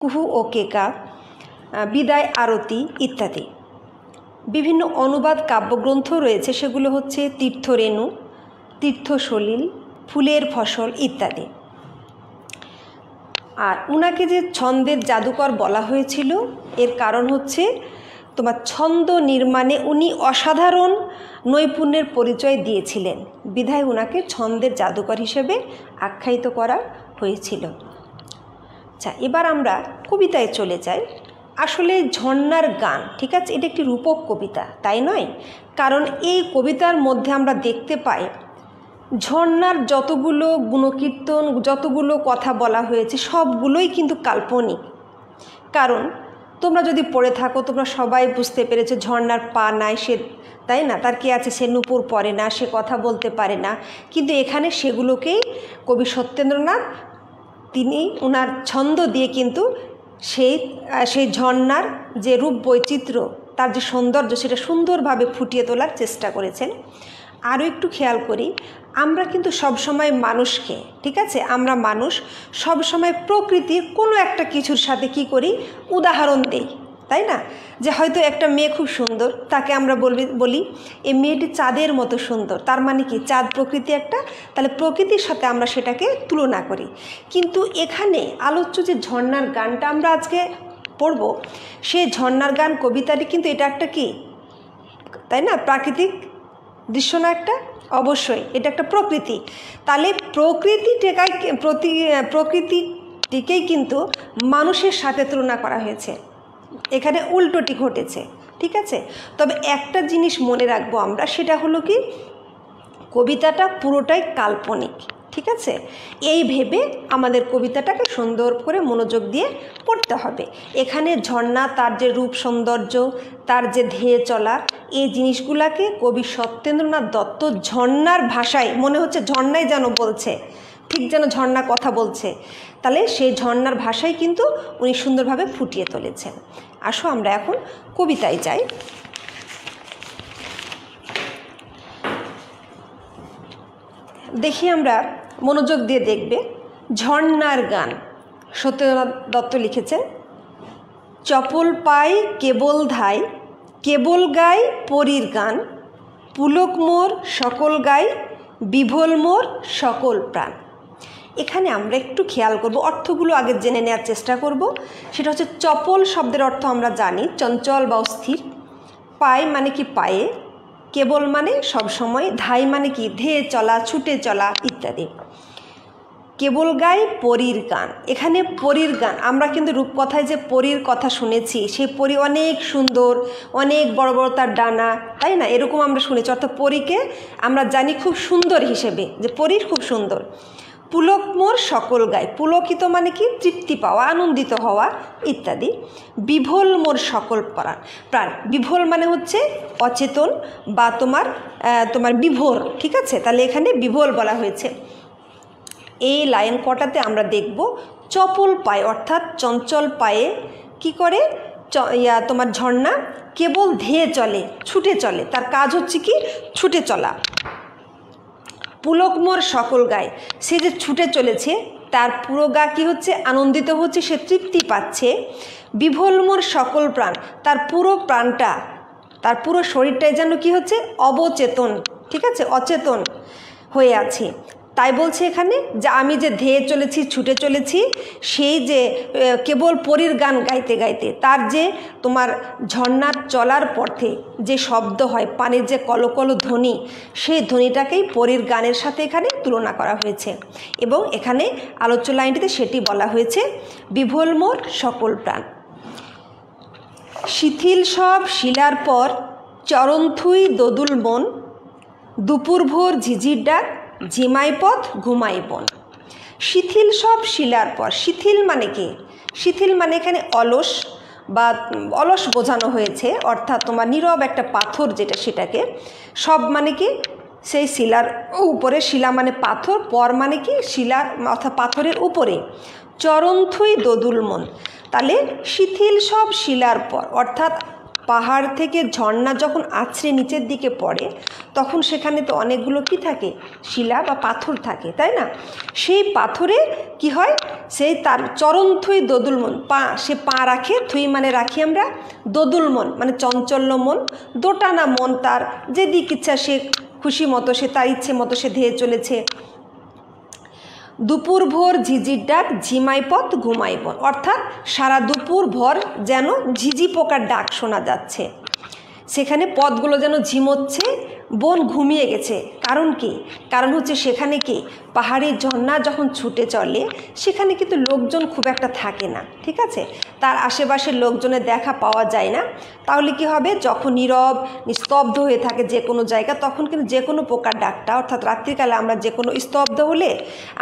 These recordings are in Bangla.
কুহু ও কেকা, বিদায় আরতি ইত্যাদি। বিভিন্ন অনুবাদ কাব্যগ্রন্থ রয়েছে, সেগুলো হচ্ছে তীর্থরেণু, তীর্থসলিল, ফুলের ফসল ইত্যাদি। আর উনাকে যে ছন্দের জাদুকর বলা হয়েছিল এর কারণ হচ্ছে তোমার ছন্দ নির্মাণে উনি অসাধারণ নৈপুণ্যের পরিচয় দিয়েছিলেন, বিধায় উনাকে ছন্দের জাদুকর হিসেবে আখ্যায়িত করা হয়েছিল। আচ্ছা, এবার আমরা কবিতায় চলে যাই। আসলে ঝর্ণার গান, ঠিক আছে, এটা একটি রূপক কবিতা, তাই নয়? কারণ এই কবিতার মধ্যে আমরা দেখতে পাই ঝর্ণার যতগুলো গুণকীর্তন, যতগুলো কথা বলা হয়েছে সবগুলোই কিন্তু কাল্পনিক। কারণ তোমরা যদি পড়ে থাকো তোমরা সবাই বুঝতে পেরেছো ঝর্ণার পা নাই, সে, তাই না, তার কি আছে, সে নূপুর পরে না, সে কথা বলতে পারে না, কিন্তু এখানে সেগুলোকেই কবি সত্যেন্দ্রনাথ তিনি ওনার ছন্দ দিয়ে কিন্তু সেই ঝর্ণার যে রূপ বৈচিত্র্য, তার যে সৌন্দর্য, সেটা সুন্দরভাবে ফুটিয়ে তোলার চেষ্টা করেছেন। আরও একটু খেয়াল করি, আমরা কিন্তু সবসময় মানুষকে, ঠিক আছে, আমরা মানুষ সবসময় প্রকৃতির কোনো একটা কিছুর সাথে কি করি, উদাহরণ দেই, তাই না? যে হয়তো একটা মেয়ে খুব সুন্দর, তাকে আমরা বলি এই মেয়েটি চাঁদের মতো সুন্দর, তার মানে কি চাঁদ প্রকৃতি একটা, তাহলে প্রকৃতির সাথে আমরা সেটাকে তুলনা করি। কিন্তু এখানে আলোচ্য যে ঝর্ণার গানটা আমরা আজকে পড়ব, সেই ঝর্ণার গান কবিতাটি কিন্তু এটা একটা কি, তাই না, প্রাকৃতিক দৃশ্য না একটা? অবশ্যই এটা একটা প্রকৃতি। তাহলে প্রকৃতিটিকেই কিন্তু মানুষের সাথে তুলনা করা হয়েছে, এখানে উল্টোটি ঘটেছে, ঠিক আছে? তবে একটা জিনিস মনে রাখবো আমরা, সেটা হলো কি কবিতাটা পুরোটাই কাল্পনিক, ঠিক আছে? এই ভেবে আমাদের কবিতাটাকে সুন্দর করে মনোযোগ দিয়ে পড়তে হবে। এখানে ঝর্ণা, তার যে রূপ সৌন্দর্য, তার যে ধেয়ে চলা, এই জিনিসগুলাকে কবি সত্যেন্দ্রনাথ দত্ত ঝর্ণার ভাষায়, মনে হচ্ছে ঝর্ণাই যেন বলছে, ঠিক যেন ঝর্ণা কথা বলছে, তাহলে সেই ঝর্ণার ভাষায় কিন্তু উনি সুন্দরভাবে ফুটিয়ে তুলেছেন। আসো আমরা এখন কবিতায় যাই। দেখি, আমরা মনোযোগ দিয়ে দেখবে। ঝর্ণার গান সত্যেন্দ্রনাথ দত্ত লিখেছেন। চপল পাই কেবল ধাই, কেবল গাই পরীর গান, পুলক মোর সকল গাই, বিভোল মোর সকল প্রাণ। এখানে আমরা একটু খেয়াল করব, অর্থগুলো আগে জেনে নেওয়ার চেষ্টা করব। সেটা হচ্ছে চপল শব্দের অর্থ আমরা জানি চঞ্চল বা অস্থির, পাই মানে কি পায়ে, কেবল মানে সবসময়, ধাই মানে কি ধেয়ে চলা, ছুটে চলা ইত্যাদি। কেবল গাই পরীর গান, এখানে পরীর গান, আমরা কিন্তু রূপকথায় যে পরীর কথা শুনেছি, সেই পরী অনেক সুন্দর, অনেক বড় বড় তার ডানা, তাই না, এরকম আমরা শুনেছি, অর্থাৎ পরীকে আমরা জানি খুব সুন্দর হিসেবে, যে পরীর খুব সুন্দর। পুলক মোর সকল গায়, পুলকিত মানে কি তৃপ্তি পাওয়া, আনন্দিত হওয়া ইত্যাদি। বিভোল মোর সকল প্রাণ, বিভোল মানে হচ্ছে অচেতন বা তোমার বিভোর, ঠিক আছে, তাহলে এখানে বিভোল বলা হয়েছে। এই লাইন কটাতে আমরা দেখব চপল পায়ে, অর্থাৎ চঞ্চল পায়ে কি করে তোমার ঝর্ণা কেবল ধেয়ে চলে, ছুটে চলে, তার কাজ হচ্ছে কি ছুটে চলা। পুলক মোর সকল গায়ে, সে যে ছুটে চলেছে তার পুরো গা কি হচ্ছে, আনন্দিত হচ্ছে, সে তৃপ্তি পাচ্ছে। বিভোল মোর সকল প্রাণ, তার পুরো প্রাণটা, তার পুরো শরীরটাই যেন কি হচ্ছে, অবচেতন, ঠিক আছে, অচেতন হয়ে আছে। তাই বলছে এখানে যে আমি যে ধেয়ে চলেছি, ছুটে চলেছি, সেই যে কেবল পরীর গান গাইতে গাইতে, তার যে তোমার ঝর্ণার চলার পথে যে শব্দ হয়, পানির যে কলকল ধ্বনি, সেই ধ্বনিটাকেই পরীর গানের সাথে এখানে তুলনা করা হয়েছে। এবং এখানে আলোচ্য লাইনটিতে সেটি বলা হয়েছে, বিভোল মোর সকল প্রাণ। শিথিল সব শিলার পর, চরণথুই দোদুল মন, দুপুর ভোর ঝিঝির ডাক, ঝিমাই পথ ঘুমাই বন। শিথিল সব শিলার পর, শিথিল মানে কি, শিথিল মানে এখানে অলস বা অলস বোঝানো হয়েছে, অর্থাৎ তোমার নীরব একটা পাথর যেটা, সেটাকে সব মানে কি সেই শিলার উপরে, শিলা মানে পাথর, পর মানে কি শিলার অর্থাৎ পাথরের উপরে। চরণথুই দোদুল মন, তাহলে শিথিল সব শিলার পর, অর্থাৎ পাহাড় থেকে ঝর্ণা যখন আছড়ে নিচের দিকে পড়ে তখন সেখানে তো অনেকগুলো কি থাকে, শিলা বা পাথর থাকে, তাই না? সেই পাথরে কি হয়, সেই তার চরণ থুই দোদুল মন, সে পা রাখে, থুই মানে রাখি আমরা, দোদুল মন মানে চঞ্চল্য মন, দোটানা মন, তার যেদিক ইচ্ছা সে খুশি মতো, সে তার ইচ্ছে মতো সে ধেয়ে চলেছে। দুপুর ভোর ঝিঝির ডাক, ঝিমাই পথ ঘুমাই বন, অর্থাৎ সারা দুপুর ভর যেন ঝিঝি পোকার ডাক শোনা যাচ্ছে, সেখানে পথগুলো যেন ঝিমোচ্ছে, বন ঘুমিয়ে গেছে। কারণ কি? কারণ হচ্ছে সেখানে কি, পাহাড়ি ঝর্ণা যখন ছুটে চলে সেখানে কিন্তু লোকজন খুব একটা থাকে না, ঠিক আছে, তার আশেপাশের লোকজনের দেখা পাওয়া যায় না। তাহলে কি হবে, যখন নীরব নিস্তব্ধ হয়ে থাকে যে কোনো জায়গা, তখন কিন্তু যে কোনো পোকার ডাকটা, অর্থাৎ রাত্রিকালে আমরা যে কোনো স্তব্ধ হলে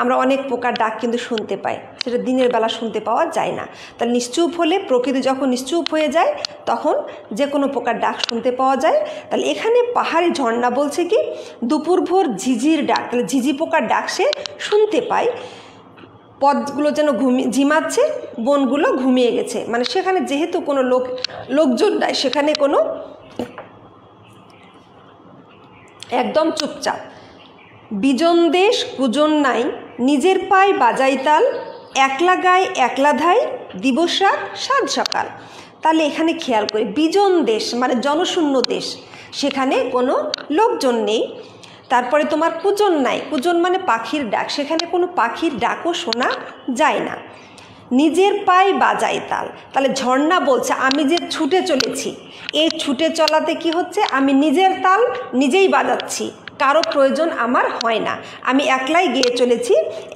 আমরা অনেক পোকার ডাক কিন্তু শুনতে পাই, সেটা দিনের বেলা শুনতে পাওয়া যায় না। তাহলে নিশ্চুপ হলে, প্রকৃতি যখন নিশ্চুপ হয়ে যায় তখন যে কোনো পোকার ডাক শুনতে পাওয়া যায়। তাহলে এখানে পাহাড়ি ঝর্ণা বলছে কি, দুপুর ভোর ঝিঝির ডাক, তাহলে ঝিঝি পোকার ডাক সে শুনতে পায়, পথগুলো যেন ঝিমাচ্ছে, বনগুলো ঘুমিয়ে গেছে, মানে সেখানে যেহেতু কোনো লোকজন নাই, সেখানে কোনো একদম চুপচাপ। বিজন দেশ কুজন নাই, নিজের পায় বাজাই তাল, একলা গায় একলা ধাই, দিবস রাত সাত সকাল। তাহলে এখানে খেয়াল করি, বিজন দেশ মানে জনশূন্য দেশ, সেখানে কোনো লোকজন নেই। তারপরে তোমার কুজন নাই, কুজন মানে পাখির ডাক, সেখানে কোনো পাখির ডাকও শোনা যায় না। নিজের পায়ে বাজাই তাল, তাহলে ঝর্ণা বলছে আমি যে ছুটে চলেছি, এই ছুটে চলাতে কি হচ্ছে, আমি নিজের তাল নিজেই বাজাচ্ছি, কারো প্রয়োজন আমার হয় না, আমি একলাই গেয়ে চলেছি,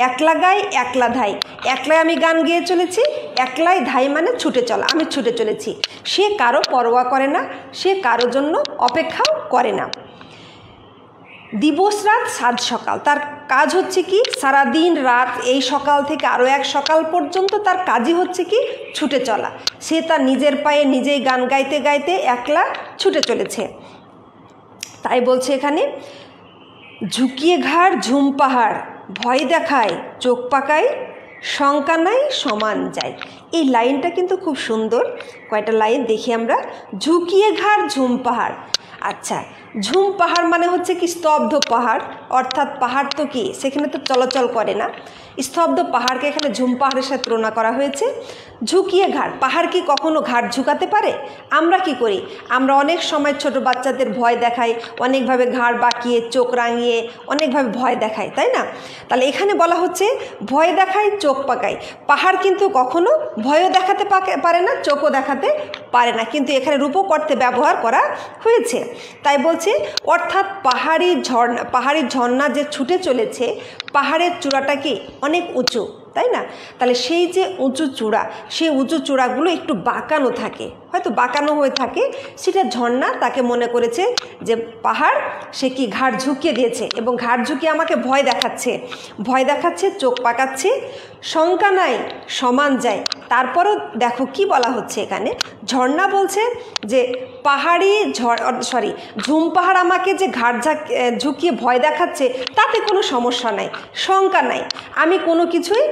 একলা গাই একলা ধাই, একলাই আমি গান গেয়ে চলেছি, একলাই ধাই মানে ছুটে চলা, আমি ছুটে চলেছি, সে কারো পরোয়া করে না, সে কারো জন্য অপেক্ষাও করে না। দিবস রাত সাত সকাল, তার কাজ হচ্ছে কি, সারাদিন রাত এই সকাল থেকে আরও এক সকাল পর্যন্ত তার কাজই হচ্ছে কি, ছুটে চলা, সে তার নিজের পায়ে নিজেই গান গাইতে গাইতে একলা ছুটে চলেছে। তাই বলছে এখানে, ঝুঁকিয়ে ঘাড় ঝুম পাহাড়, ভয় দেখায় চোখ পাকায়, শঙ্কা নাই সমান যায়। এই লাইনটা কিন্তু খুব সুন্দর, কয়টা লাইন দেখি আমরা। ঝুঁকিয়ে ঘাড় ঝুম পাহাড়, আচ্ছা, ঝুম পাহাড় মানে হচ্ছে কি, স্তব্ধ পাহাড়, অর্থাৎ পাহাড় তো কি, সেখানে তো চলাচল করে না, স্তব্ধ পাহাড়কে এখানে ঝুম পাহাড়ের সাথে তুলনা করা হয়েছে। ঝুঁকিয়ে ঘাড়, পাহাড় কি কখনো ঘাড় ঝুঁকাতে পারে? আমরা কি করি, আমরা অনেক সময় ছোট বাচ্চাদের ভয় দেখাই, অনেকভাবে ঘাড় বাঁকিয়ে চোখ রাঙিয়ে অনেকভাবে ভয় দেখাই, তাই না? তাহলে এখানে বলা হচ্ছে ভয় দেখায় চোখ পাকায়, পাহাড় কিন্তু কখনো ভয়ও দেখাতে পারে না, চোখও দেখাতে পারে না, কিন্তু এখানে রূপক অর্থে ব্যবহার করা হয়েছে। তাই বলছে, অর্থাৎ পাহাড়ি ঝর্ণা যে ছুটে চলেছে, পাহাড়ের চূড়াটা কি অনেক উঁচু, তাই না? তাহলে সেই যে উঁচু চূড়া, সেই উঁচু চূড়াগুলো একটু বাঁকানো থাকে, হয়তো বাঁকানো হয়ে থাকে, সেটা ঝর্ণা তাকে মনে করেছে যে পাহাড় সে কি ঘাড় ঝুঁকিয়ে দিয়েছে, এবং ঘাড় ঝুঁকিয়ে আমাকে ভয় দেখাচ্ছে, চোখ পাকাচ্ছে, শঙ্কা নাই সমান যায়। তারপরও দেখো কি বলা হচ্ছে এখানে, ঝর্ণা বলছে যে ঝুম পাহাড় আমাকে যে ঘাড় ঝুঁকিয়ে ভয় দেখাচ্ছে, তাতে কোনো সমস্যা নাই, শঙ্কা নাই, আমি কোনো কিছুই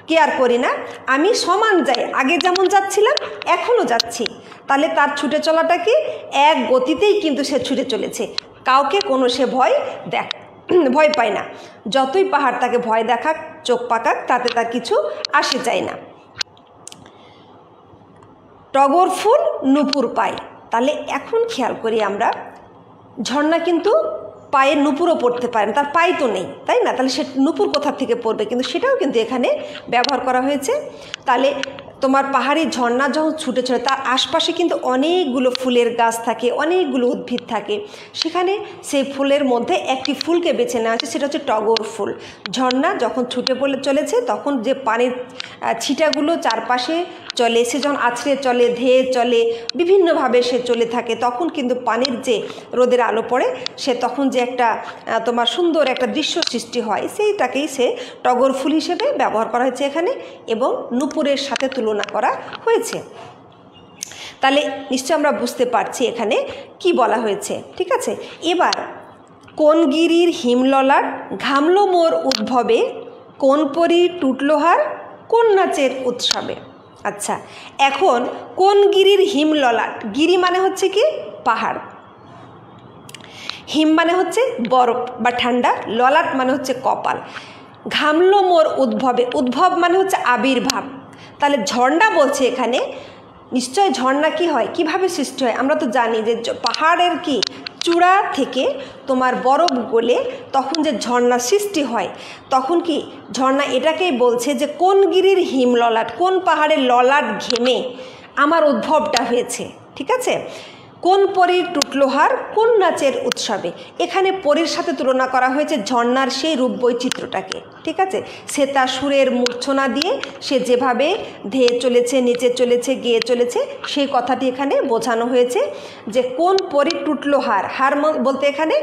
কেয়ার করি না, আমি সমান যাই, আগে যেমন যাচ্ছিলাম এখনও যাচ্ছি। তাহলে তার ছুটে চলাটা কি, এক গতিতেই কিন্তু সে ছুটে চলেছে, কাউকে কোনো সে ভয় পায় না, যতই পাহাড় তাকে ভয় দেখাক চোখ পাকাক তাতে তার কিছু আসে যায় না। টগর ফুল নূপুর পায়, তাহলে এখন খেয়াল করি আমরা, ঝর্ণা কিন্তু পায়ে নূপুরও পড়তে পারেন, তার পায়ে তো নেই, তাই না? তাহলে সে নূপুর কোথা থেকে পড়বে, কিন্তু সেটাও কিন্তু এখানে ব্যবহার করা হয়েছে। তাহলে তোমার পাহাড়ি ঝর্ণা যখন ছুটে চলে, তার আশপাশে কিন্তু অনেকগুলো ফুলের গাছ থাকে, অনেকগুলো উদ্ভিদ থাকে, সেখানে সেই ফুলের মধ্যে একটি ফুলকে বেছে নেওয়া হয়েছে, সেটা হচ্ছে টগর ফুল। ঝর্ণা যখন ছুটে চলেছে, তখন যে পানির ছিটাগুলো চারপাশে চলে, সে যখন আছড়ে চলে, ধেয়ে চলে, বিভিন্নভাবে সে চলে থাকে, তখন কিন্তু পানির যে রোদের আলো পড়ে, সে তখন যে একটা তোমার সুন্দর একটা দৃশ্য সৃষ্টি হয়, সেইটাকেই সে টগর ফুল হিসেবে ব্যবহার করা হয়েছে এখানে, এবং নূপুরের সাথে তুলনা করা হয়েছে। তাহলে নিশ্চয় আমরা বুঝতে পারছি এখানে কি বলা হয়েছে, ঠিক আছে? এবার কোন গিরির হিমললার ঘামলো মোর উদ্ভবে, কোন পরী টুটলোহার কোন নাচের উৎসবে। আচ্ছা, এখন কোন গিরির হিম ললাট? গিরি মানে হচ্ছে কি পাহাড়, হিম মানে হচ্ছে বরফ বা ঠান্ডা, ললাট মানে হচ্ছে কপাল। ঘামলো মোর উদ্ভবে, উদ্ভব মানে হচ্ছে আবির্ভাব। তাহলে ঝর্ণা বলছে এখানে, নিশ্চয় ঝর্ণা কি হয়, কিভাবে সৃষ্টি হয়? আমরা তো জানি যে পাহাড়ের কি চূড়া থেকে তোমার বরফ গলে তখন যে ঝর্ণা সৃষ্টি হয়, তখন কি ঝর্ণা এটাকেই বলছে যে কোন গিরির হিম ললাট, কোন পাহাড়ের ললাট ঘেমে আমার উদ্ভবটা হয়েছে। ঠিক আছে, কোন পরীর টুটলোহার, কোন নাচের উৎসবে। এখানে পরীর সাথে তুলনা করা হয়েছে ঝর্ণার সেই রূপ বৈচিত্র্যটাকে। ঠিক আছে, সে তার সুরের মূর্ছনা দিয়ে সে যেভাবে ধেয়ে চলেছে, নেচে চলেছে, গেয়ে চলেছে, সেই কথাটি এখানে বোঝানো হয়েছে যে কোন পরীর টুটলোহার, হার বলতে এখানে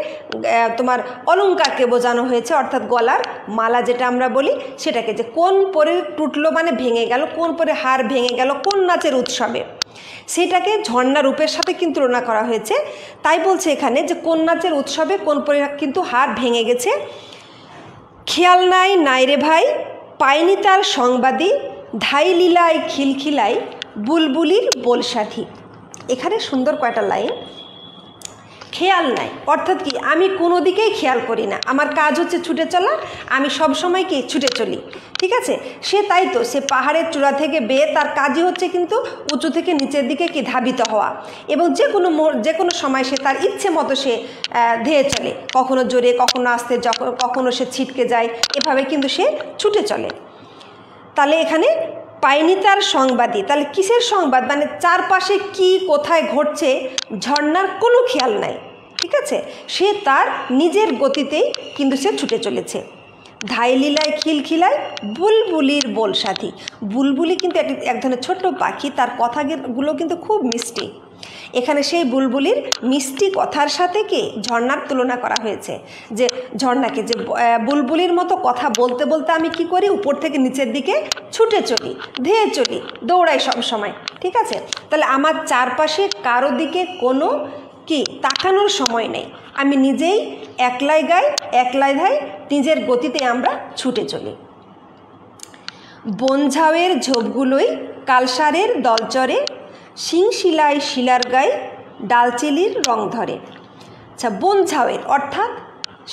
তোমার অলংকারকে বোঝানো হয়েছে, অর্থাৎ গলার মালা যেটা আমরা বলি সেটাকে, যে কোন পরীর টুটলো মানে ভেঙে গেল, কোন পরীর হার ভেঙে গেল কোন নাচের উৎসবে, সেটাকে ঝর্ণা রূপের সাথে কিন্তু তুলনা করা হয়েছে। তাই বলছে এখানে যে কোন নাচের উৎসবে কোন পরীর কিন্তু হার ভেঙে গেছে। খেয়াল নাই নাই রে ভাই, পাইনি তার সংবাদী, ধাই লীলায় খিলখিলাই, বুলবুলির বোলসাথী। এখানে সুন্দর কয়টা লাইন। খেয়াল নাই অর্থাৎ কি, আমি কোনো দিকেই খেয়াল করি না, আমার কাজ হচ্ছে ছুটে চলা, আমি সব সময় কি ছুটে চলি। ঠিক আছে, সে তাই তো, সে পাহাড়ের চূড়া থেকে বেয়ে তার কাজই হচ্ছে কিন্তু উঁচু থেকে নিচের দিকে কি ধাবিত হওয়া, এবং যে কোনো সময় সে তার ইচ্ছে মতো সে ধেয়ে চলে, কখনো জোরে, কখনো আস্তে, কখনো সে ছিটকে যায়, এভাবে কিন্তু সে ছুটে চলে। তাহলে এখানে পাইনি তার সংবাদই, তাহলে কিসের সংবাদ, মানে চারপাশে কি কোথায় ঘটছে ঝর্ণার কোনো খেয়াল নাই। ঠিক আছে, সে তার নিজের গতিতেই কিন্তু সে ছুটে চলেছে। ধাই লীলায় খিলখিলায়, বুলবুলির বোলসাথী। বুলবুলি কিন্তু এক ধরনের ছোট্ট পাখি, তার কথাগুলো কিন্তু খুব মিষ্টি। এখানে সেই বুলবুলির মিষ্টি কথার সাথে কি ঝর্ণার তুলনা করা হয়েছে, যে ঝর্ণাকে যে বুলবুলির মতো কথা বলতে বলতে আমি কি করি, উপর থেকে নিচের দিকে ছুটে চলি, ধেয়ে চলি, দৌড়াই সব সময়। ঠিক আছে, তাহলে আমার চারপাশে কারো দিকে কোনো কি তাকানোর সময় নেই, আমি নিজেই একলাই গাই, একলাই ধাই, নিজের গতিতে আমরা ছুটে চলি। বনঝাউয়ের ঝোপগুলোই কালসারের দলচরে, শিংশিলায় শিলার গায়ে ডালচিনির রং ধরে। আচ্ছা, বনঝাউয়ের অর্থাৎ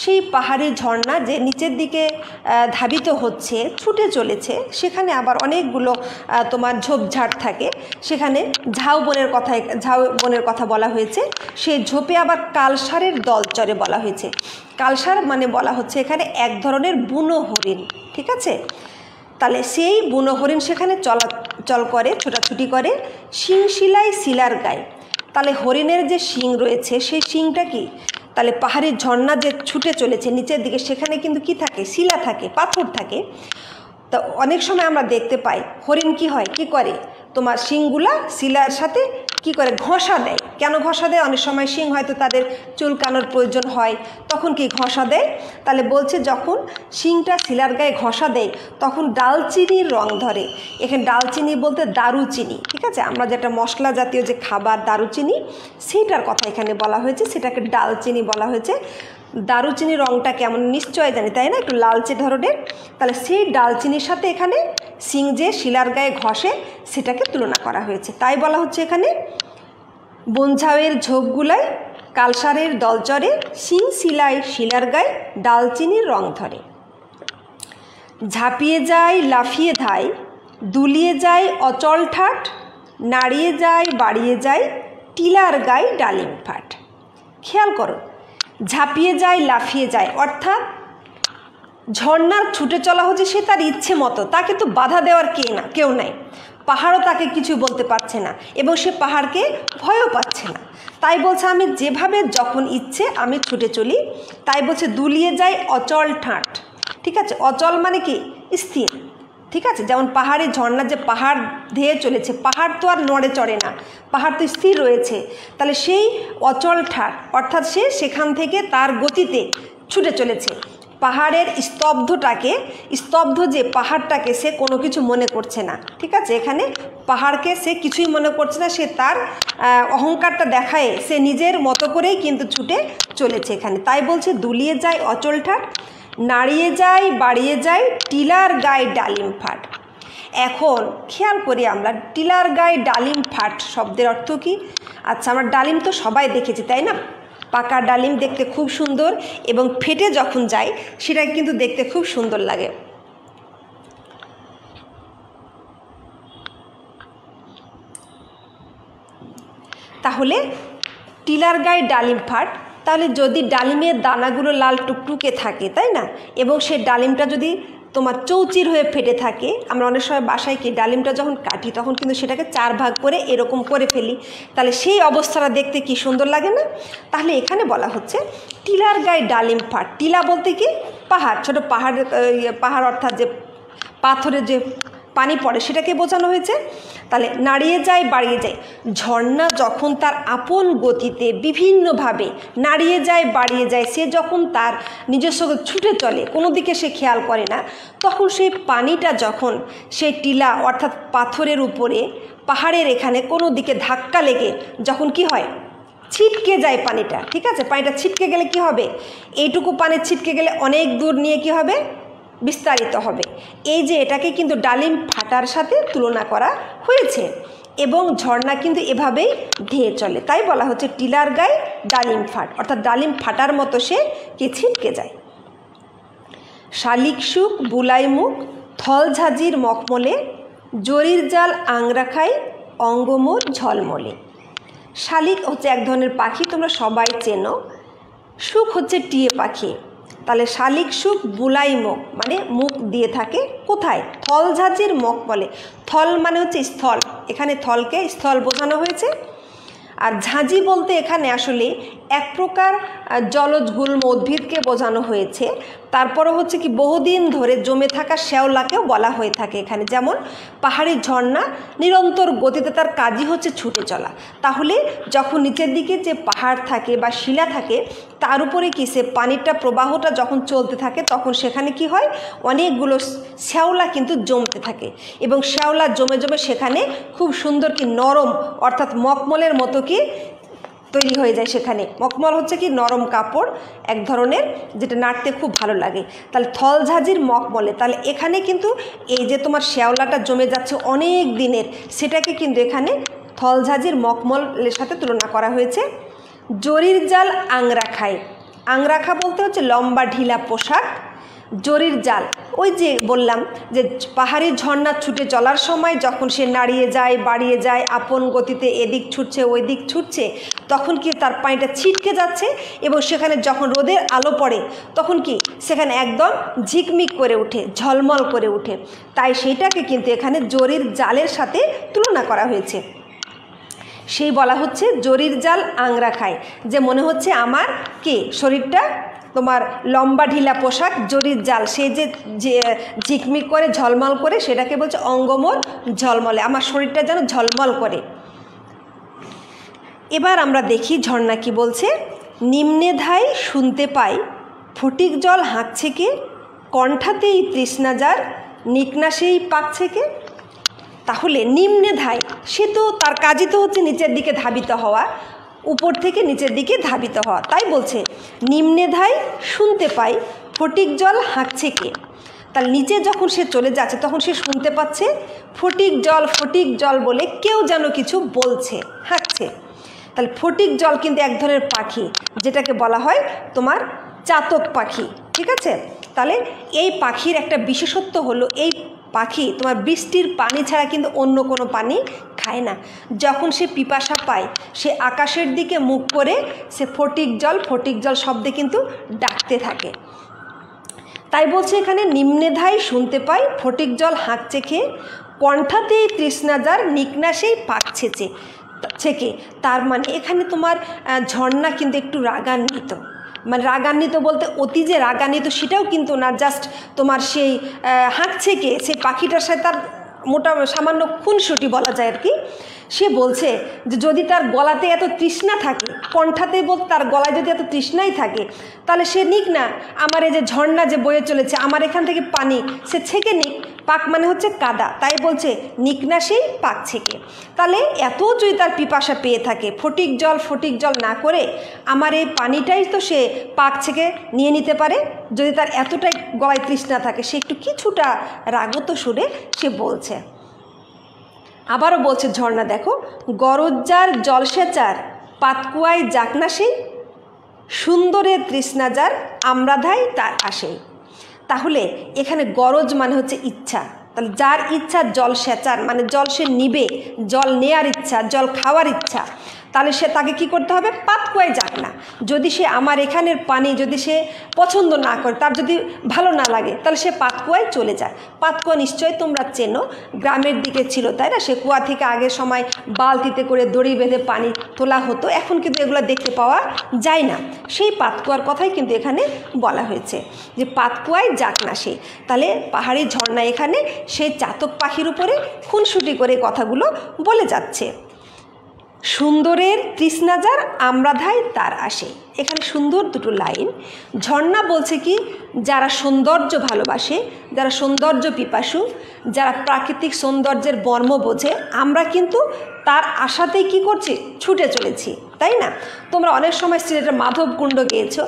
সেই পাহাড়ি ঝর্ণা যে নিচের দিকে ধাবিত হচ্ছে, ছুটে চলেছে, সেখানে আবার অনেকগুলো তোমার ঝোপঝাড় থাকে, সেখানে ঝাউ বনের কথা বলা হয়েছে। সেই ঝোপে আবার কালসারের দলচরে বলা হয়েছে। কালসার মানে বলা হচ্ছে এখানে এক ধরনের বুনো হরিণ। ঠিক আছে, তাহলে সেই বুনো হরিণ সেখানে চলাচল করে, ছোটাছুটি করে। শিংশিলায় শিলার গায়ে, তাহলে হরিণের যে শিং রয়েছে সেই শিংটা কি, তাহলে পাহাড়ি ঝর্ণা যে ছুটে চলেছে নিচের দিকে, সেখানে কিন্তু কি থাকে, শিলা থাকে, পাথর থাকে। তো অনেক সময় আমরা দেখতে পাই হরিণ কি হয়, কি করে, তোমার শিংগুলা শিলার সাথে কি করে ঘষা দেয়। কেন ঘষা দেয়? অনেক সময় শিং হয়তো তাদের চুলকানোর প্রয়োজন হয়, তখন কি ঘষা দেয়। তাহলে বলছে যখন শিংটা শিলার গায়ে ঘষা দেয় তখন ডালচিনির রং ধরে। এখানে ডালচিনি বলতে দারুচিনি। ঠিক আছে, আমরা যেটা মশলা জাতীয় যে খাবার দারুচিনি, সেইটার কথা এখানে বলা হয়েছে, সেটাকে ডালচিনি বলা হয়েছে। দারুচিনির রঙটা কেমন নিশ্চয় জানি, তাই না, একটু লালচে ধরনের। তাহলে সেই ডালচিনির সাথে এখানে শিং যে শিলার গায়ে ঘষে সেটাকে তুলনা করা হয়েছে। তাই বলা হচ্ছে এখানে বনঝাউয়ের ঝোপগুলায় কালসারের দলচরে, শিং শিলায় শিলার গায়ে ডালচিনির রং ধরে। ঝাঁপিয়ে যায় লাফিয়ে ধায়, দুলিয়ে যায় অচল ঠাট, নাড়িয়ে যায় বাড়িয়ে যায় টিলার গায়ে ডালিম ফাট। খেয়াল করো, ঝাঁপিয়ে যায় লাফিয়ে যায় অর্থাৎ ঝর্ণার ছুটে চলা হচ্ছে সে তার ইচ্ছে মতো, তাকে তো বাধা দেওয়ার কেউ নাই, পাহাড়ও তাকে কিছু বলতে পারছে না, এবং সে পাহাড়কে ভয়ও পাচ্ছে না। তাই বলছে আমি যেভাবে যখন ইচ্ছে আমি ছুটে চলি। তাই বলছে দুলিয়ে যায় অচল ঠাট। ঠিক আছে, অচল মানে কি স্থির। ঠিক আছে, যেমন পাহাড়ি ঝর্ণা যে পাহাড় ধেয়ে চলেছে, পাহাড় তো আর নড়ে চড়ে না, পাহাড় তো স্থির রয়েছে। তাহলে সেই অচল ঠাট অর্থাৎ সে সেখান থেকে তার গতিতে ছুটে চলেছে। পাহাড়ের স্তব্ধ যে পাহাড়টাকে সে কোনো কিছু মনে করছে না। ঠিক আছে, এখানে পাহাড়কে সে কিছুই মনে করছে না, সে তার অহংকারটা দেখায় সে নিজের মতো করেই কিন্তু ছুটে চলেছে এখানে। তাই বলছে দুলিয়ে যায় অচল ঠাট, নাড়িয়ে যায় বাড়িয়ে যায় টিলার গায়ে ডালিম ফাট। এখন খেয়াল করি আমরা টিলার গায়ে ডালিম ফাট শব্দের অর্থ কী? আচ্ছা, আমরা ডালিম তো সবাই দেখেছি, তাই না? পাকা ডালিম দেখতে খুব সুন্দর এবং ফেটে যখন যায় সেটা কিন্তু দেখতে খুব সুন্দর লাগে। তাহলে টিলার গায়ে ডালিম ফাট, তাহলে যদি ডালিমের দানাগুলো লাল টুকটুকে থাকে, তাই না, এবং সেই ডালিমটা যদি তোমার চৌচির হয়ে ফেটে থাকে, আমরা অনেক সময় বাসায় কি ডালিমটা যখন কাটি তখন কিন্তু সেটাকে 4 ভাগ করে এরকম করে ফেলি, তাহলে সেই অবস্থাটা দেখতে কি সুন্দর লাগে না? তাহলে এখানে বলা হচ্ছে টিলার গায়ে ডালিম ফাট। টিলা বলতে কি? পাহাড়, ছোটো পাহাড় অর্থাৎ যে পাথরের যে পানি পড়ে সেটাকে বোঝানো হয়েছে। তাহলে নাড়িয়ে যায় বাড়িয়ে যায়, ঝর্ণা যখন তার আপন গতিতে বিভিন্নভাবে নাড়িয়ে যায় বাড়িয়ে যায়, সে যখন তার নিজস্ব ছুটে চলে, কোনো দিকে সে খেয়াল করে না, তখন সেই পানিটা যখন সেই টিলা অর্থাৎ পাথরের উপরে পাহাড়ের এখানে কোনো দিকে ধাক্কা লেগে যখন কি হয়, ছিটকে যায় পানিটা, ঠিক আছে? পানিটা ছিটকে গেলে কি হবে? এইটুকু পানি ছিটকে গেলে অনেক দূর নিয়ে কি হবে? বিস্তারিত হবে। এই যে এটাকে কিন্তু ডালিম ফাটার সাথে তুলনা করা হয়েছে এবং ঝর্ণা কিন্তু এভাবেই ধেয়ে চলে, তাই বলা হচ্ছে টিলার গায়ে ডালিম ফাট, অর্থাৎ ডালিম ফাটার মতো সে কি ছিটকে যায়। শালিক সুখ বুলাই মুখ, থল ঝাঁঝির মখমলে, জরির জাল আংরা খাই, অঙ্গমোর ঝলমলে। শালিক হচ্ছে এক ধরনের পাখি, তোমরা সবাই চেনো। সুখ হচ্ছে টিয়ে পাখি। তাহলে শালিক সুখ বুলাই মুখ মানে মুখ দিয়ে থাকে কোথায়? থল ঝাঁঝির মখমলে। থল মানে হচ্ছে স্থল, এখানে থলকে স্থল বোঝানো হয়েছে। আর ঝাঁঝি বলতে এখানে আসলে এক প্রকার জলজ গুল্ম উদ্ভিদকে বোঝানো হয়েছে। তারপরে হচ্ছে কি বহুদিন ধরে জমে থাকা শ্যাওলাকেও বলা হয়ে থাকে এখানে। যেমন পাহাড়ি ঝর্ণা নিরন্তর গতিতে তার কাজই হচ্ছে ছুটে চলা। তাহলে যখন নিচের দিকে যে পাহাড় থাকে বা শিলা থাকে তার উপরে কি সে পানিটা প্রবাহটা যখন চলতে থাকে তখন সেখানে কি হয়, অনেকগুলো শ্যাওলা কিন্তু জমতে থাকে এবং শ্যাওলা জমে জমে সেখানে খুব সুন্দর কি নরম অর্থাৎ মখমলের মতো কি তৈরি হয়ে যায়। সেখানে মখমল হচ্ছে কি নরম কাপড় এক ধরনের, যেটা নাড়তে খুব ভালো লাগে। তাহলে থল ঝাঁঝির মখমলে, তাহলে এখানে কিন্তু এই যে তোমার শ্যাওলাটা জমে যাচ্ছে অনেক দিনের, সেটাকে কিন্তু এখানে থল ঝাঁঝির মখমলের সাথে তুলনা করা হয়েছে। জরির জাল আংরা খায়, আংরাখা বলতে হচ্ছে লম্বা ঢিলা পোশাক। জরির জাল ওই যে বললাম যে পাহাড়ি ঝর্ণা ছুটে চলার সময় যখন সে নাড়িয়ে যায় বাড়িয়ে যায় আপন গতিতে এদিক ছুটছে ওই দিক ছুটছে, তখন কি তার পানিটা ছিটকে যাচ্ছে এবং সেখানে যখন রোদের আলো পড়ে তখন কি সেখানে একদম ঝিকমিক করে ওঠে, ঝলমল করে ওঠে। তাই সেইটাকে কিন্তু এখানে জরির জালের সাথে তুলনা করা হয়েছে। সেই বলা হচ্ছে জরির জাল আংরা খায়, যে মনে হচ্ছে আমার কি শরীরটা তোমার লম্বা ঢিলা পোশাক জরির জাল, সে যে ঝিকমিক করে ঝলমল করে সেটাকে বলছে অঙ্গমোর ঝলমলে, আমার শরীরটা যেন ঝলমল করে। এবার আমরা দেখি ঝর্ণা কি বলছে। নিম্নে ধাই শুনতে পাই, ফটিক জল হাঁকছে কে, কণ্ঠাতেই তৃষ্ণা যার, নিকনাসেই পাকছে কে। তাহলে নিম্নে ধাই, সে তো তার কাজই তো হচ্ছে নিচের দিকে ধাবিত হওয়া, উপর থেকে নিচের দিকে ধাবিত হওয়া। তাই বলছে নিম্নে ধাই শুনতে পাই, ফটিক জল হাঁকছে কে। তার নিচে যখন সে চলে যাচ্ছে তখন সে শুনতে পাচ্ছে ফটিক জল বলে কেউ যেন কিছু বলছে, হাঁকছে। তাহলে ফটিক জল কিন্তু এক ধরনের পাখি, যেটাকে বলা হয় তোমার চাতক পাখি, ঠিক আছে? তাহলে এই পাখির একটা বিশেষত্ব হলো এই পাখি তোমার বৃষ্টির পানি ছাড়া কিন্তু অন্য কোনো পানি খায় না। যখন সে পিপাসা পায় সে আকাশের দিকে মুখ করে সে ফটিক জল শব্দে কিন্তু ডাকতে থাকে। তাই বলছে এখানে নিম্নে ধাই শুনতে পাই, ফটিক জল হাঁকছে খেয়ে, কণ্ঠাতেই তৃষ্ণা যার, নিকনাসেই পাকছে ছেকে। তার মানে এখানে তোমার ঝর্ণা কিন্তু একটু রাগান্বিত, মানে রাগান্বিত বলতে অতি যে রাগান্বিত সেটাও কিন্তু না, জাস্ট তোমার সেই হাঁকছে কে সেই পাখিটার সাথে তার সামান্য খুনসুটি বলা যায় আর কি। সে বলছে যে যদি তার গলাতে এত তৃষ্ণা থাকে, কণ্ঠাতে বলতে তার গলায় যদি এত তৃষ্ণাই থাকে, তাহলে সে নিক না আমার এই যে ঝর্ণা যে বয়ে চলেছে আমার এখান থেকে পানি, সে ছেঁকে নিক, পাক মানে হচ্ছে কাদা, তাই বলছে নিকনাসেই পাক ছেঁকে। তাহলে এত যদি তার পিপাসা পেয়ে থাকে, ফটিক জল না করে আমার এই পানিটাই তো সে পাক ছেঁকে নিয়ে নিতে পারে। যদি তার এতটাই গলায় তৃষ্ণা থাকে, সে একটু কিছুটা রাগত সুরে সে বলছে। আবারও বলছে ঝর্ণা, দেখো, গরজ্জার জলসেচার পাতকুয়ায় যাকনা সেই, সুন্দরের তৃষ্ণা যার আমরাধায় তার আসেই। তাহলে এখানে গরজ মানে হচ্ছে ইচ্ছা, তাহলে যার ইচ্ছা জল সেচার মানে জল সে নিবে, জল নেয়ার ইচ্ছা, জল খাওয়ার ইচ্ছা, তাহলে সে তাকে কি করতে হবে? পাতকুয়ায় যাক না। যদি সে আমার এখানের পানি যদি সে পছন্দ না করে, তার যদি ভালো না লাগে, তাহলে সে পাতকুয়ায় চলে যায়। পাতকুয়া নিশ্চয়ই তোমরা চেনো, গ্রামের দিকে ছিল, তাই না? সে কুয়া থেকে আগের সময় বালতিতে করে দড়ি বেঁধে পানি তোলা হতো, এখন কিন্তু এগুলো দেখতে পাওয়া যায় না। সেই পাতকুয়ার কথাই কিন্তু এখানে বলা হয়েছে যে পাতকুয়ায় যাক না সে। তাহলে পাহাড়ি ঝর্ণা এখানে সেই চাতক পাখির উপরে খুনসুটি করে কথাগুলো বলে যাচ্ছে। সুন্দরের তৃষ্ণা যার আমরাধায় তার আসে। এখানে সুন্দর দুটো লাইন। ঝর্ণা বলছে কি, যারা সৌন্দর্য ভালোবাসে, যারা সৌন্দর্য পিপাসু, যারা প্রাকৃতিক সৌন্দর্যের মর্ম বোঝে, আমরা কিন্তু তার আশাতেই কি করছি? ছুটে চলেছি, তাই না? তোমরা অনেক সময় সিলেটের মাধবকুণ্ড গিয়েছো,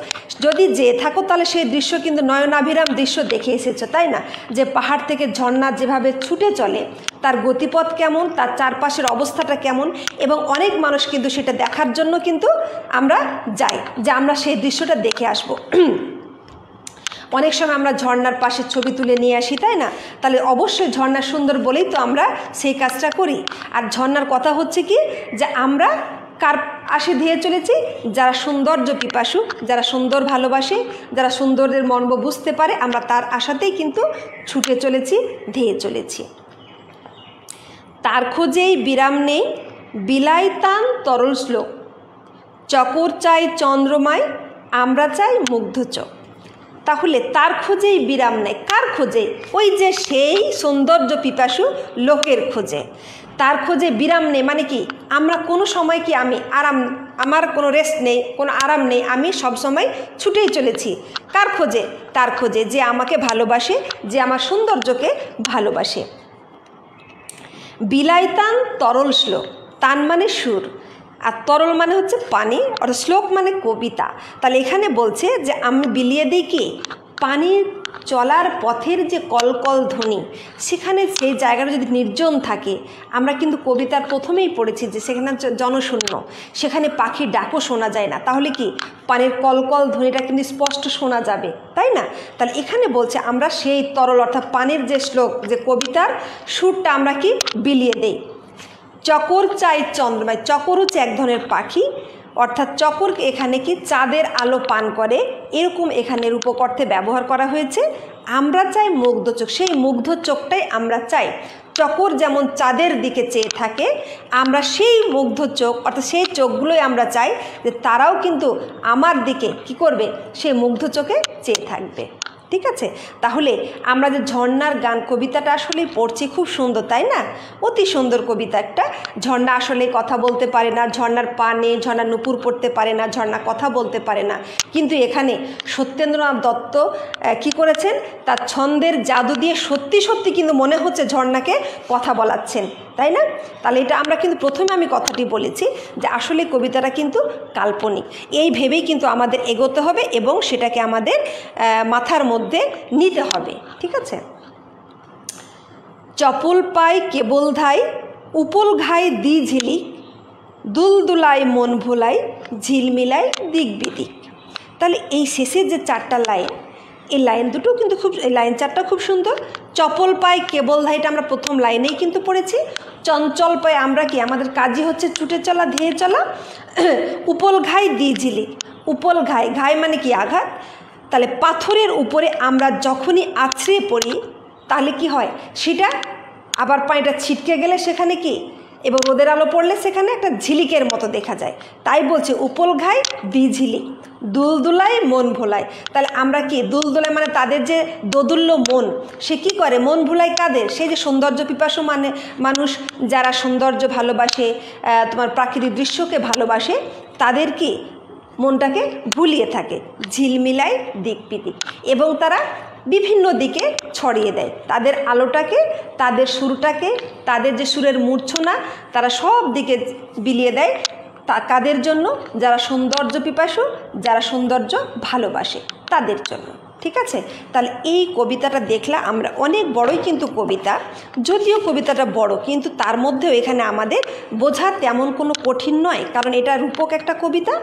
যদি যেয়ে থাকো তাহলে সেই দৃশ্য কিন্তু নয়নাভিরাম দৃশ্য দেখে এসেছো, তাই না? যে পাহাড় থেকে ঝর্ণা যেভাবে ছুটে চলে, তার গতিপথ কেমন, তার চারপাশের অবস্থাটা কেমন, এবং অনেক মানুষ কিন্তু সেটা দেখার জন্য কিন্তু আমরা যাই, যে আমরা সেই দৃশ্যটা দেখে আসবো। অনেক সময় আমরা ঝর্ণার পাশে ছবি তুলে নিয়ে আসি, তাই না? তাহলে অবশ্যই ঝর্ণা সুন্দর বলেই তো আমরা সেই কাজটা করি। আর ঝর্ণার কথা হচ্ছে কি, যে আমরা কার আসে ধেয়ে চলেছি? যারা সৌন্দর্য পিপাসু, যারা সুন্দর ভালোবাসে, যারা সুন্দরের মর্ম বুঝতে পারে, আমরা তার আশাতেই কিন্তু ছুটে চলেছি, ধেয়ে চলেছি। তার খোঁজেই বিরাম নেই বিলাইতান তরল শ্লোক, চকর চাই চন্দ্রমায়, আমরা চাই মুগ্ধ চোখ। তাহলে তার খোঁজেই বিরাম নেই। কার খোঁজে? ওই যে সেই সৌন্দর্য পিপাসু লোকের খোঁজে। তার খোঁজে বিরাম নেই মানে কি, আমরা কোনো সময় কি আমার কোনো রেস্ট নেই, কোনো আরাম নেই, আমি সব সময় ছুটেই চলেছি। কার খোঁজে? তার খোঁজে যে আমাকে ভালোবাসে, যে আমার সৌন্দর্যকে ভালোবাসে। বিলাইতান তরল শ্লোক, তান মানে সুর, আর তরল মানে হচ্ছে পানি, আর শ্লোক মানে কবিতা। তাহলে এখানে বলছে যে আমি বিলিয়ে দিই কি, পানির চলার পথের যে কলকল ধ্বনি, সেখানে সেই জায়গাটা যদি নির্জন থাকে, আমরা কিন্তু কবিতার প্রথমেই পড়েছি যে সেখানে জনশূন্য, সেখানে পাখির ডাকও শোনা যায় না, তাহলে কি পানির কলকল ধ্বনিটা কিন্তু স্পষ্ট শোনা যাবে, তাই না? তাহলে এখানে বলছে আমরা সেই তরল অর্থাৎ পানির যে শ্লোক, যে কবিতার সুরটা আমরা কি বিলিয়ে দেই। চকর চাই চন্দ্রমায়, চকর হচ্ছে এক ধরনের পাখি, অর্থাৎ চকর এখানে কি চাঁদের আলো পান করে, এরকম এখানে রূপকর্থে ব্যবহার করা হয়েছে। আমরা চাই মুগ্ধ চোখ, সেই মুগ্ধ চোখটাই আমরা চাই। চকর যেমন চাঁদের দিকে চেয়ে থাকে, আমরা সেই মুগ্ধ চোখ অর্থাৎ সেই চোখগুলোই আমরা চাই যে তারাও কিন্তু আমার দিকে কি করবে, সেই মুগ্ধ চোখে চেয়ে থাকবে। ঠিক আছে? তাহলে আমরা যে ঝর্ণার গান কবিতাটা আসলেই পড়ছি, খুব সুন্দর, তাই না? অতি সুন্দর কবিতা একটা। ঝর্ণা আসলে কথা বলতে পারে না, ঝর্ণার পা নেই, ঝর্ণা নুপুর পড়তে পারে না, ঝর্ণা কথা বলতে পারে না, কিন্তু এখানে সত্যেন্দ্রনাথ দত্ত কি করেছেন, তার ছন্দের জাদু দিয়ে সত্যি সত্যি কিন্তু মনে হচ্ছে ঝর্ণাকে কথা বলাচ্ছেন, তাই না? তাহলে এটা আমরা কিন্তু প্রথমে আমি কথাটি বলেছি যে আসলে কবিতাটা কিন্তু কাল্পনিক, এই ভেবেই কিন্তু আমাদের এগোতে হবে এবং সেটাকে আমাদের মাথার মধ্যে নিতে হবে। ঠিক আছে? চপল পাই কেবল ধাই, উপল ঘাই দি ঝিলিক, দুলদুলাই মন ভোলাই, ঝিলমিলাই দিক বিদিক। তাহলে এই শেষের যে চারটা লাইন, এই লাইন দুটো কিন্তু এই লাইন চারটা খুব সুন্দর। চপল পাই কেবল ধাইটা আমরা প্রথম লাইনেই কিন্তু পড়েছি। চঞ্চল পাই আমরা কি, আমাদের কাজই হচ্ছে ছুটে চলা, ধেয়ে চলা। উপল ঘাই দি ঝিলিক, উপল ঘাই, ঘাই মানে কি আঘাত। তাহলে পাথরের উপরে আমরা যখনই আছড়ে পড়ি তাহলে কি হয়, সেটা আবার পানিটা ছিটকে গেলে সেখানে কি, এবং রোদের আলো পড়লে সেখানে একটা ঝিলিকের মতো দেখা যায়। তাই বলছে উপল ঘাই দি ঝিলিক, দুলদুলাই মন ভোলায়। তাহলে আমরা কি দুলদুলাই মানে তাদের যে দোদুল্য মন, সে কী করে, মন ভোলায় কাদের, সেই যে সৌন্দর্য পিপাসু মানে মানুষ যারা সৌন্দর্য ভালোবাসে, তোমার প্রাকৃতিক দৃশ্যকে ভালোবাসে, তাদের কি মনটাকে ভুলিয়ে থাকে। ঝিলমিলাই দিক পিদিক, এবং তারা বিভিন্ন দিকে ছড়িয়ে দেয়, তাদের আলোটাকে, তাদের সুরটাকে, তাদের যে সুরের মূর্ছনা তারা সব দিকে বিলিয়ে দেয়। কাদের জন্য? যারা সৌন্দর্য পিপাসু, যারা সৌন্দর্য ভালোবাসে তাদের জন্য। ঠিক আছে, তাহলে এই কবিতাটা দেখলে আমরা অনেক বড়ই কিন্তু কবিতা, যদিও কবিতাটা বড় কিন্তু তার মধ্যেও এখানে আমাদের বোঝা তেমন কোনো কঠিন নয়, কারণ এটা রূপক একটা কবিতা।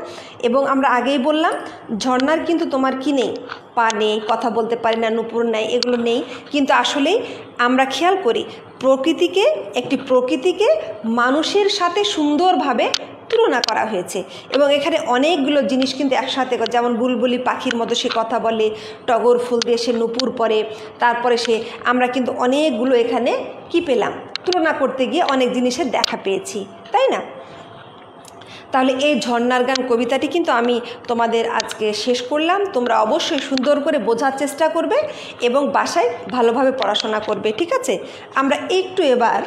এবং আমরা আগেই বললাম ঝর্ণার কিন্তু তোমার কি নেই, পা নেই, কথা বলতে পারি না, নুপুর নেই, এগুলো নেই। কিন্তু আসলেই আমরা খেয়াল করি প্রকৃতিকে মানুষের সাথে সুন্দরভাবে তুলনা করা হয়েছে। এবং এখানে অনেকগুলো জিনিস কিন্তু একসাথে, যেমন বুলবুলি পাখির মতো সে কথা বলে, টগর ফুল দিয়ে সে নুপুর পরে, তারপরে আমরা কিন্তু অনেকগুলো এখানে কি পেলাম, তুলনা করতে গিয়ে অনেক জিনিসের দেখা পেয়েছি, তাই না? তাহলে এই ঝর্ণার গান কবিতাটি কিন্তু আমি তোমাদের আজকে শেষ করলাম। তোমরা অবশ্যই সুন্দর করে বোঝার চেষ্টা করবে এবং বাসায় ভালোভাবে পড়াশোনা করবে। ঠিক আছে, আমরা একটু এবার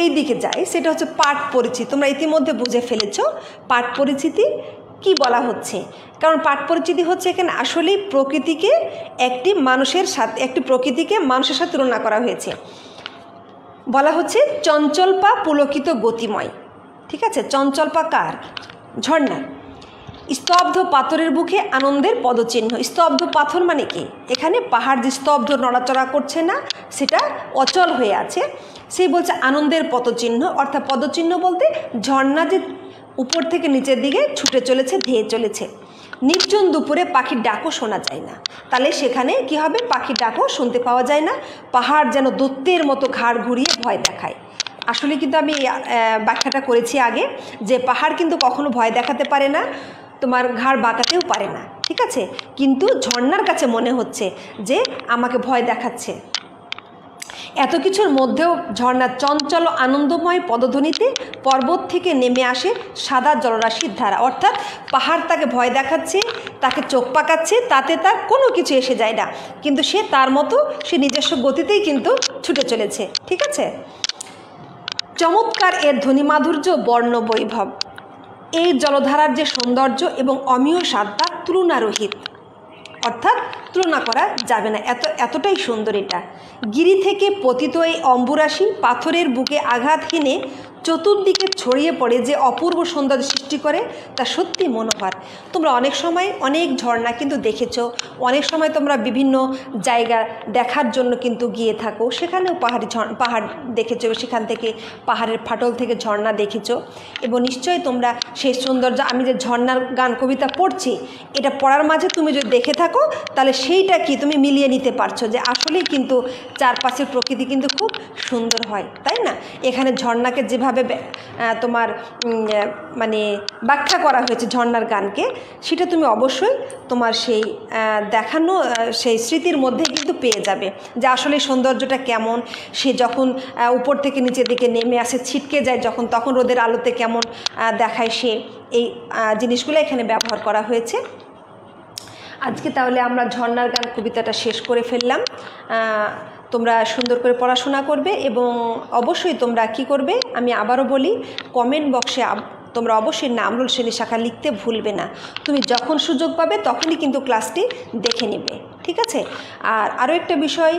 এই দিকে যাই, সেটা হচ্ছে পাঠ পরিচিতি। তোমরা ইতিমধ্যে বুঝে ফেলেছো পাঠ পরিচিতি কি বলা হচ্ছে, কারণ পাঠ পরিচিতি হচ্ছে এখানে আসলেই প্রকৃতিকে মানুষের সাথে তুলনা করা হয়েছে। বলা হচ্ছে চঞ্চল পা পুলকিত গতিময়। ঠিক আছে, চঞ্চল পা কার? ঝর্ণা। স্তব্ধ পাথরের বুকে আনন্দের পদচিহ্ন। স্তব্ধ পাথর মানে কি? এখানে পাহাড় যে স্তব্ধ, নড়াচড়া করছে না, সেটা অচল হয়ে আছে, সেই বলছে আনন্দের পদচিহ্ন। অর্থাৎ পদচিহ্ন বলতে ঝর্ণা যে উপর থেকে নিচের দিকে ছুটে চলেছে, ধেয়ে চলেছে। নির্জন দুপুরে পাখির ডাকও শোনা যায় না। তাহলে সেখানে কি হবে? পাখির ডাকও শুনতে পাওয়া যায় না। পাহাড় যেন দৈত্যের মতো ঘাড় ঘুরিয়ে ভয় দেখায়। আসলে কিন্তু আমি ব্যাখ্যাটা করেছি আগে, যে পাহাড় কিন্তু কখনো ভয় দেখাতে পারে না, তোমার ঘাড় বাঁকাতেও পারে না। ঠিক আছে, কিন্তু ঝর্ণার কাছে মনে হচ্ছে যে আমাকে ভয় দেখাচ্ছে। এত কিছুর মধ্যেও ঝর্ণার চঞ্চল আনন্দময় পদধ্বনিতে পর্বত থেকে নেমে আসে সাদা জলরাশির ধারা। অর্থাৎ পাহাড় তাকে ভয় দেখাচ্ছে, তাকে চোখ পাকাচ্ছে, তাতে তার কোনো কিছু এসে যায় না, কিন্তু সে তার মতো সে নিজস্ব গতিতেই কিন্তু ছুটে চলেছে। ঠিক আছে, চমৎকার এর ধ্বনিমাধুর্য, বর্ণ বৈভব, এই জলধারার যে সৌন্দর্য এবং অমীয় স্বাদ তা তুলনারহিত। অর্থাৎ তুলনা করা যাবে না, এতটাই সুন্দর এটা। গিরি থেকে পতিত এই অম্বুরাশি পাথরের বুকে আঘাত হেনে চতুর্দিকে ছড়িয়ে পড়ে যে অপূর্ব সৌন্দর্য সৃষ্টি করে তা সত্যি মনোহর। তোমরা অনেক সময় অনেক ঝর্ণা কিন্তু দেখেছো, অনেক সময় তোমরা বিভিন্ন জায়গা দেখার জন্য কিন্তু গিয়ে থাকো, সেখানেও পাহাড় দেখেছো, সেখান থেকে পাহাড়ের ফাটল থেকে ঝর্ণা দেখেছো। এবং নিশ্চয়ই তোমরা সেই সৌন্দর্য, আমি যে ঝর্ণার গান কবিতা পড়ছি, এটা পড়ার মাঝে তুমি যদি দেখে থাকো তাহলে সেইটা কি তুমি মিলিয়ে নিতে পারছো যে আসলেই কিন্তু চারপাশের প্রকৃতি কিন্তু খুব সুন্দর হয়, তাই না? এখানে ঝর্ণাকে যেভাবে তোমার মানে ব্যাখ্যা করা হয়েছে ঝর্ণার গানকে, সেটা তুমি অবশ্যই তোমার সেই দেখানো সেই স্মৃতির মধ্যে কিন্তু পেয়ে যাবে যে আসলে সৌন্দর্যটা কেমন। সে যখন উপর থেকে নিচের দিকে নেমে আসে, ছিটকে যায় যখন, তখন রোদের আলোতে কেমন দেখায় সে, এই জিনিসগুলো এখানে ব্যবহার করা হয়েছে। আজকে তাহলে আমরা ঝর্ণার গান কবিতাটা শেষ করে ফেললাম। তোমরা সুন্দর করে পড়াশোনা করবে এবং অবশ্যই তোমরা কি করবে, আমি আবারও বলি, কমেন্ট বক্সে তোমরা অবশ্যই নামরুল শ্রেণী শাখা লিখতে ভুলবে না। তুমি যখন সুযোগ পাবে তখনই কিন্তু ক্লাসটি দেখে নেবে। ঠিক আছে, আর আরও একটা বিষয়,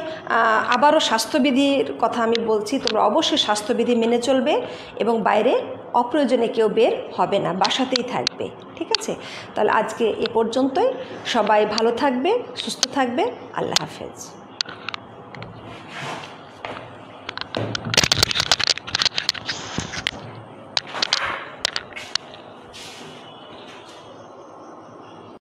আবারও স্বাস্থ্যবিধির কথা আমি বলছি, তোমরা অবশ্যই স্বাস্থ্যবিধি মেনে চলবে এবং বাইরে অপ্রয়োজনে কেউ বের হবে না, বাসাতেই থাকবে। ঠিক আছে, তাহলে আজকে এ পর্যন্তই। সবাই ভালো থাকবে, সুস্থ থাকবে। আল্লাহ হাফেজ।